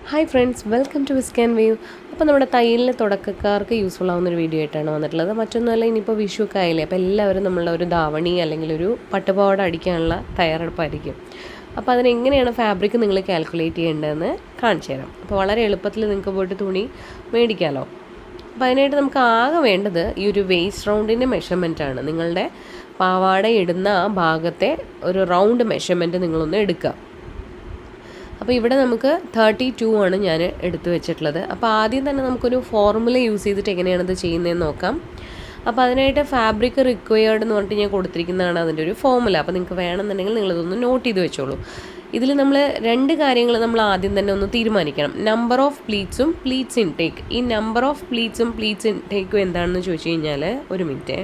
Hi friends, welcome to വിസ്കാൻ വേവ്. അപ്പോൾ നമ്മുടെ തയ്യലിന് തുടക്കക്കാർക്ക് യൂസ്ഫുൾ ആവുന്നൊരു വീഡിയോ ആയിട്ടാണ് വന്നിട്ടുള്ളത്. മറ്റൊന്നുമല്ല, ഇനിയിപ്പോൾ വിഷുവൊക്കെ ആയില്ലേ, അപ്പോൾ എല്ലാവരും നമ്മളുടെ ഒരു ധാവണി അല്ലെങ്കിൽ ഒരു പട്ടുപാവാട അടിക്കാനുള്ള തയ്യാറെടുപ്പായിരിക്കും. അപ്പോൾ അതിനെങ്ങനെയാണ് ഫാബ്രിക് നിങ്ങൾ കാൽക്കുലേറ്റ് ചെയ്യേണ്ടതെന്ന് കാണിച്ചു തരാം. അപ്പോൾ വളരെ എളുപ്പത്തിൽ നിങ്ങൾക്ക് പോയിട്ട് തുണി മേടിക്കാമല്ലോ. അപ്പോൾ അതിനായിട്ട് നമുക്ക് ആകെ വേണ്ടത് ഈ ഒരു വേസ്റ്റ് റൗണ്ടിൻ്റെ മെഷർമെൻറ്റാണ്. നിങ്ങളുടെ പാവാട ഇടുന്ന ആ ഭാഗത്തെ ഒരു റൗണ്ട് മെഷർമെൻറ്റ് നിങ്ങളൊന്ന് എടുക്കുക. അപ്പോൾ ഇവിടെ നമുക്ക് 32 ആണ് ഞാൻ എടുത്തു വെച്ചിട്ടുള്ളത്. അപ്പോൾ ആദ്യം തന്നെ നമുക്കൊരു ഫോർമുല യൂസ് ചെയ്തിട്ട് എങ്ങനെയാണത് ചെയ്യുന്നതെന്ന് നോക്കാം. അപ്പോൾ അതിനായിട്ട് ഫാബ്രിക് റിക്വയർഡ് എന്ന് പറഞ്ഞിട്ട് ഞാൻ കൊടുത്തിരിക്കുന്നതാണ് അതിൻ്റെ ഒരു ഫോർമുല. അപ്പോൾ നിങ്ങൾക്ക് വേണമെന്നുണ്ടെങ്കിൽ നിങ്ങളിതൊന്ന് നോട്ട് ചെയ്ത് വെച്ചോളൂ. ഇതിൽ നമ്മൾ രണ്ട് കാര്യങ്ങൾ നമ്മൾ ആദ്യം തന്നെ ഒന്ന് തീരുമാനിക്കണം. നമ്പർ ഓഫ് പ്ലീറ്റ്സും പ്ലീറ്റ്സ് ഇൻടേക്ക്. ഈ നമ്പർ ഓഫ് പ്ലീറ്റ്സും പ്ലീറ്റ്സ് ഇൻടേക്കും എന്താണെന്ന് ചോദിച്ചു കഴിഞ്ഞാൽ, ഒരു മിനിറ്റ്,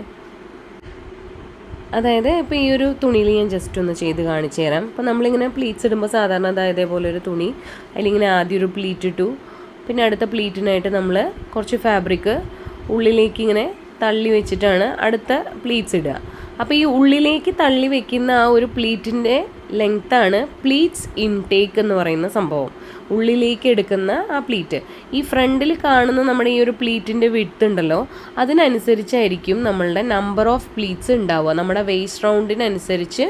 അതായത് ഇപ്പോൾ ഈ ഒരു തുണിയിൽ ഞാൻ ജസ്റ്റ് ഒന്ന് ചെയ്ത് കാണിച്ചു തരാം. അപ്പോൾ നമ്മളിങ്ങനെ പ്ലീറ്റ്സ് ഇടുമ്പോൾ സാധാരണ ഇതേപോലെ ഒരു തുണി, അതിലിങ്ങനെ ആദ്യം ഒരു പ്ലീറ്റ് ഇട്ടു, പിന്നെ അടുത്ത പ്ലീറ്റിനായിട്ട് നമ്മൾ കുറച്ച് ഫാബ്രിക് ഉള്ളിലേക്ക് ഇങ്ങനെ തള്ളി വെച്ചിട്ടാണ് അടുത്ത പ്ലീറ്റ്സ് ഇടുക. അപ്പോൾ ഈ ഉള്ളിലേക്ക് തള്ളി വെക്കുന്ന ആ ഒരു പ്ലീറ്റിൻ്റെ ലെങ്ത്താണ് പ്ലീറ്റ്സ് ഇൻടേക്ക് എന്ന് പറയുന്ന സംഭവം. ഉള്ളിലേക്ക് എടുക്കുന്ന ആ പ്ലീറ്റ്. ഈ ഫ്രണ്ടിൽ കാണുന്ന നമ്മുടെ ഈ ഒരു പ്ലീറ്റിൻ്റെ വിഡ്ത്ത് ഉണ്ടല്ലോ, അതിനനുസരിച്ചായിരിക്കും നമ്മളുടെ നമ്പർ ഓഫ് പ്ലീറ്റ്സ് ഉണ്ടാവുക. നമ്മുടെ വേസ്റ്റ് റൗണ്ടിനനുസരിച്ച്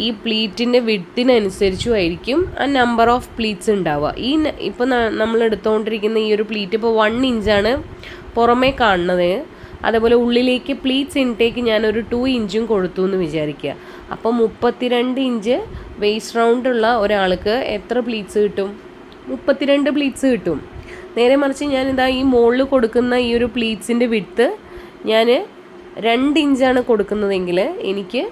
ഈ പ്ലീറ്റിൻ്റെ വിഡ്ത്തിനനുസരിച്ചും ആയിരിക്കും ആ നമ്പർ ഓഫ് പ്ലീറ്റ്സ് ഉണ്ടാവുക. ഇപ്പോൾ നമ്മൾ എടുത്തുകൊണ്ടിരിക്കുന്ന ഈ ഒരു പ്ലീറ്റ് ഇപ്പോൾ 1 ഇഞ്ചാണ് പുറമേ കാണുന്നത്. അതേപോലെ ഉള്ളിലേക്ക് പ്ലീറ്റ്സ് ഇൻടേക്ക് ഞാനൊരു 2 ഇഞ്ചും കൊടുത്തു എന്ന് വിചാരിക്കുക. അപ്പോൾ 32 ഇഞ്ച് വേസ്റ്റ് റൗണ്ടുള്ള ഒരാൾക്ക് എത്ര പ്ലീറ്റ്സ് കിട്ടും? 32 പ്ലീറ്റ്സ് കിട്ടും. നേരെ മറിച്ച് ഞാനിതാ ഈ മുകളിൽ കൊടുക്കുന്ന ഈ ഒരു പ്ലീറ്റ്സിൻ്റെ വിഡ്ത്ത് ഞാൻ 2 ഇഞ്ചാണ് കൊടുക്കുന്നതെങ്കിൽ എനിക്ക്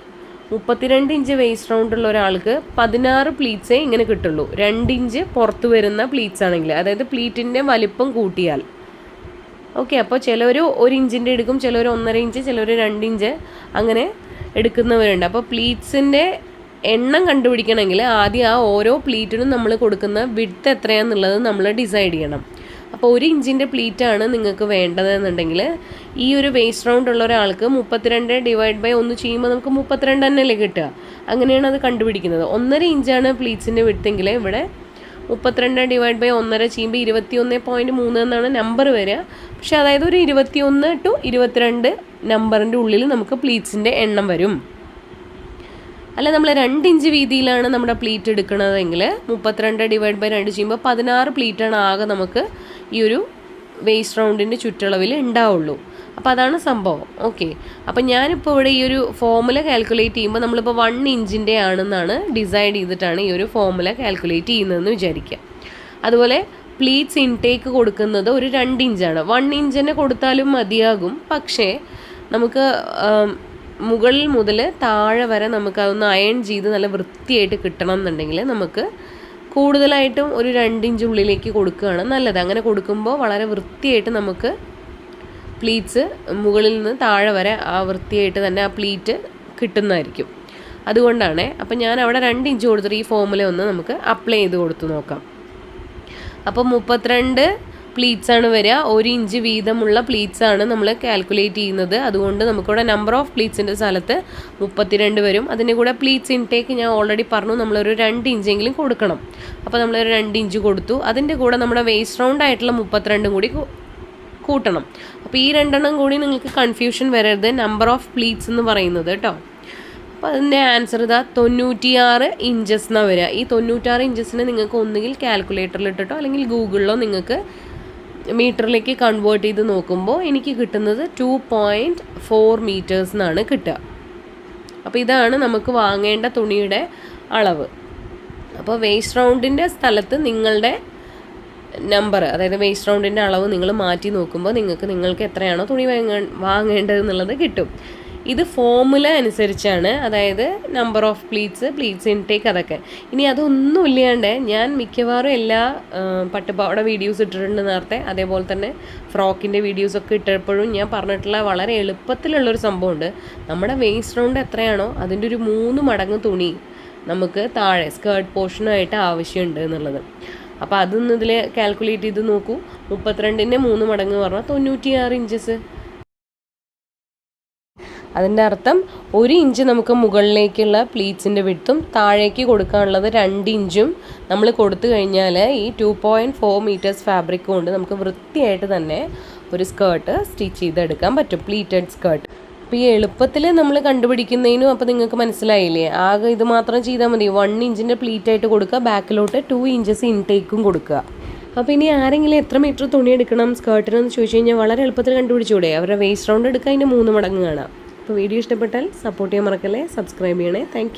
32 ഇഞ്ച് വേസ്റ്റ് റൗണ്ടുള്ള ഒരാൾക്ക് 16 പ്ലീറ്റ്സേ ഇങ്ങനെ കിട്ടുള്ളൂ. 2 ഇഞ്ച് പുറത്ത് വരുന്ന പ്ലീറ്റ്സ് ആണെങ്കിൽ, അതായത് പ്ലീറ്റിൻ്റെ വലിപ്പം കൂട്ടിയാൽ. ഓക്കെ, അപ്പോൾ ചിലർ 1 ഇഞ്ചിൻ്റെ എടുക്കും, ചിലർ 1.5 ഇഞ്ച്, ചിലർ 2 ഇഞ്ച് അങ്ങനെ എടുക്കുന്നവരുണ്ട്. അപ്പോൾ പ്ലീറ്റ്സിൻ്റെ എണ്ണം കണ്ടുപിടിക്കണമെങ്കിൽ ആദ്യം ആ ഓരോ പ്ലീറ്റിനും നമ്മൾ കൊടുക്കുന്ന വിഡ്ത്ത് എത്രയാണെന്നുള്ളത് നമ്മൾ ഡിസൈഡ് ചെയ്യണം. അപ്പോൾ 1 ഇഞ്ചിൻ്റെ പ്ലീറ്റാണ് നിങ്ങൾക്ക് വേണ്ടതെന്നുണ്ടെങ്കിൽ ഈ ഒരു വേസ്റ്റ് റൗണ്ട് ഉള്ള ഒരാൾക്ക് 32 ഡിവൈഡ് ബൈ 1 ചെയ്യുമ്പോൾ നമുക്ക് 32 തന്നെയല്ലേ കിട്ടുക. അങ്ങനെയാണ് അത് കണ്ടുപിടിക്കുന്നത്. 1.5 ഇഞ്ചാണ് പ്ലീറ്റ്സിൻ്റെ വിഡ്ത്തെങ്കിൽ ഇവിടെ 32 ഡിവൈഡ് ബൈ 1.5 ചെയ്യുമ്പോൾ 21.3 എന്നാണ് നമ്പർ വരിക. പക്ഷേ അതായത് ഒരു 21 to 22 നമ്പറിൻ്റെ ഉള്ളിൽ നമുക്ക് പ്ലീറ്റ്സിൻ്റെ എണ്ണം വരും. അല്ല, നമ്മൾ 2 ഇഞ്ച് വീതിയിലാണ് നമ്മുടെ പ്ലീറ്റ് എടുക്കുന്നതെങ്കിൽ 32 ഡിവൈഡ് ബൈ 2 ചെയ്യുമ്പോൾ 16 പ്ലീറ്റാണ് ആകെ നമുക്ക് ഈ ഒരു വേസ്റ്റ് റൗണ്ടിൻ്റെ ചുറ്റളവിൽ ഉണ്ടാവുള്ളൂ. അപ്പോൾ അതാണ് സംഭവം. ഓക്കെ, അപ്പോൾ ഞാനിപ്പോൾ ഇവിടെ ഈ ഒരു ഫോർമുല കാൽക്കുലേറ്റ് ചെയ്യുമ്പോൾ നമ്മളിപ്പോൾ 1 ഇഞ്ചിൻ്റെ ആണെന്നാണ് ഡിസൈഡ് ചെയ്തിട്ടാണ് ഈ ഒരു ഫോർമുല കാൽക്കുലേറ്റ് ചെയ്യുന്നതെന്ന് വിചാരിക്കുക. അതുപോലെ പ്ലീറ്റ്സ് ഇൻടേക്ക് കൊടുക്കുന്നത് ഒരു 2 ഇഞ്ചാണ്. 1 ഇഞ്ചിനെ കൊടുത്താലും മതിയാകും. പക്ഷേ നമുക്ക് മുകളിൽ മുതൽ താഴെ വരെ നമുക്കതൊന്ന് അയൺ ചെയ്ത് നല്ല വൃത്തിയായിട്ട് കിട്ടണം എന്നുണ്ടെങ്കിൽ നമുക്ക് കൂടുതലായിട്ടും ഒരു 2 ഇഞ്ച് ഉള്ളിലേക്ക് കൊടുക്കുകയാണ് നല്ലത്. അങ്ങനെ കൊടുക്കുമ്പോൾ വളരെ വൃത്തിയായിട്ട് നമുക്ക് പ്ലീറ്റ്സ് മുകളിൽ നിന്ന് താഴെ വരെ ആ വൃത്തിയായിട്ട് തന്നെ ആ പ്ലീറ്റ് കിട്ടുന്നതായിരിക്കും. അതുകൊണ്ടാണ് അപ്പോൾ ഞാൻ അവിടെ 2 ഇഞ്ച് കൊടുത്തിട്ട് ഈ ഫോർമുല ഒന്ന് നമുക്ക് അപ്ലൈ ചെയ്ത് കൊടുത്തു നോക്കാം. അപ്പോൾ 32 പ്ലീറ്റ്സാണ് വരിക. 1 ഇഞ്ച് വീതമുള്ള പ്ലീറ്റ്സാണ് നമ്മൾ കാൽക്കുലേറ്റ് ചെയ്യുന്നത്. അതുകൊണ്ട് നമുക്കിവിടെ നമ്പർ ഓഫ് പ്ലീറ്റ്സിൻ്റെ സ്ഥലത്ത് 32 വരും. അതിൻ്റെ കൂടെ പ്ലീറ്റ്സ് ഇൻടേക്ക് ഞാൻ ഓൾറെഡി പറഞ്ഞു, നമ്മളൊരു 2 ഇഞ്ചെങ്കിലും കൊടുക്കണം. അപ്പോൾ നമ്മളൊരു 2 ഇഞ്ച് കൊടുത്തു. അതിൻ്റെ കൂടെ നമ്മുടെ വേസ്റ്റ് റൗണ്ട് ആയിട്ടുള്ള 32 കൂടി കൂട്ടണം. അപ്പോൾ ഈ 2 എണ്ണം കൂടി നിങ്ങൾക്ക് കൺഫ്യൂഷൻ വരരുത് നമ്പർ ഓഫ് പ്ലീറ്റ്സ് എന്ന് പറയുന്നത് കേട്ടോ. അപ്പോൾ അതിൻ്റെ ആൻസർ ഇതാ 96 ഇഞ്ചസ് എന്നാണ് വരിക. ഈ 96 ഇഞ്ചസിന് നിങ്ങൾക്ക് ഒന്നുകിൽ കാൽക്കുലേറ്ററിൽ ഇട്ടിട്ടോ അല്ലെങ്കിൽ ഗൂഗിളിലോ നിങ്ങൾക്ക് മീറ്ററിലേക്ക് കൺവേർട്ട് ചെയ്ത് നോക്കുമ്പോൾ എനിക്ക് കിട്ടുന്നത് 2.4 മീറ്റേഴ്സ് എന്നാണ് കിട്ടുക. അപ്പോൾ ഇതാണ് നമുക്ക് വാങ്ങേണ്ട തുണിയുടെ അളവ്. അപ്പോൾ വേസ്റ്റ് റൗണ്ടിൻ്റെ സ്ഥലത്ത് നിങ്ങളുടെ നമ്പർ, അതായത് വേസ്റ്റ് റൗണ്ടിൻ്റെ അളവ് നിങ്ങൾ മാറ്റി നോക്കുമ്പോൾ നിങ്ങൾക്ക് എത്രയാണോ തുണി വാങ്ങേണ്ടത് എന്നുള്ളത് കിട്ടും. ഇത് ഫോർമുല അനുസരിച്ചാണ്, അതായത് നമ്പർ ഓഫ് പ്ലീറ്റ്സ് ഇൻടേക്ക് അതൊക്കെ. ഇനി അതൊന്നും ഇല്ലാണ്ട് ഞാൻ മിക്കവാറും എല്ലാ പട്ടുപാവാട വീഡിയോസ് ഇട്ടിട്ടുണ്ട് നേരത്തെ, അതേപോലെ തന്നെ ഫ്രോക്കിൻ്റെ വീഡിയോസൊക്കെ ഇട്ടപ്പോഴും ഞാൻ പറഞ്ഞിട്ടുള്ള വളരെ എളുപ്പത്തിലുള്ളൊരു സംഭവമുണ്ട്. നമ്മുടെ വേസ്റ്റ് റൗണ്ട് എത്രയാണോ അതിൻ്റെ ഒരു 3 മടങ്ങ് തുണി നമുക്ക് താഴെ സ്കേർട്ട് പോർഷനായിട്ട് ആവശ്യമുണ്ട് എന്നുള്ളത്. അപ്പോൾ അതൊന്ന് ഇതിൽ കാൽക്കുലേറ്റ് ചെയ്ത് നോക്കൂ. 32ൻ്റെ 3 മടങ്ങ് പറഞ്ഞാൽ 96 ഇഞ്ചസ്. അതിൻ്റെ അർത്ഥം 1 ഇഞ്ച് നമുക്ക് മുകളിലേക്കുള്ള പ്ലീറ്റ്സിൻ്റെ വിട്ടും താഴേക്ക് കൊടുക്കാനുള്ളത് 2 ഇഞ്ചും നമ്മൾ കൊടുത്തു കഴിഞ്ഞാൽ ഈ 2.4 മീറ്റേഴ്സ് ഫാബ്രിക് കൊണ്ട് നമുക്ക് വൃത്തിയായിട്ട് തന്നെ ഒരു സ്കേർട്ട് സ്റ്റിച്ച് ചെയ്തെടുക്കാൻ പറ്റും, പ്ലീറ്റഡ് സ്കേർട്ട്. അപ്പോൾ ഈ എളുപ്പത്തിൽ നമ്മൾ കണ്ടുപിടിക്കുന്നതിനും അപ്പോൾ നിങ്ങൾക്ക് മനസ്സിലായില്ലേ, ആകെ ഇത് മാത്രം ചെയ്താൽ മതി. 1 ഇഞ്ചിൻ്റെ പ്ലീറ്റായിട്ട് കൊടുക്കുക, ബാക്കിലോട്ട് 2 ഇഞ്ചസ് ഇൻടേക്കും കൊടുക്കുക. അപ്പോൾ ഇനി ആരെങ്കിലും എത്ര മീറ്റർ തുണി എടുക്കണം സ്കേർട്ടിനെന്ന് ചോദിച്ചു കഴിഞ്ഞാൽ വളരെ എളുപ്പത്തിൽ കണ്ടുപിടിച്ചൂടെ. അവരുടെ വേസ്റ്റ് റൗണ്ട് എടുക്കുക, അതിൻ്റെ 3 മടങ്ങ് കാണാം. അപ്പോൾ വീഡിയോ ഇഷ്ടപ്പെട്ടാൽ സപ്പോർട്ട് ചെയ്യാൻ മറക്കല്ലേ, സബ്സ്ക്രൈബ് ചെയ്യണേ. താങ്ക്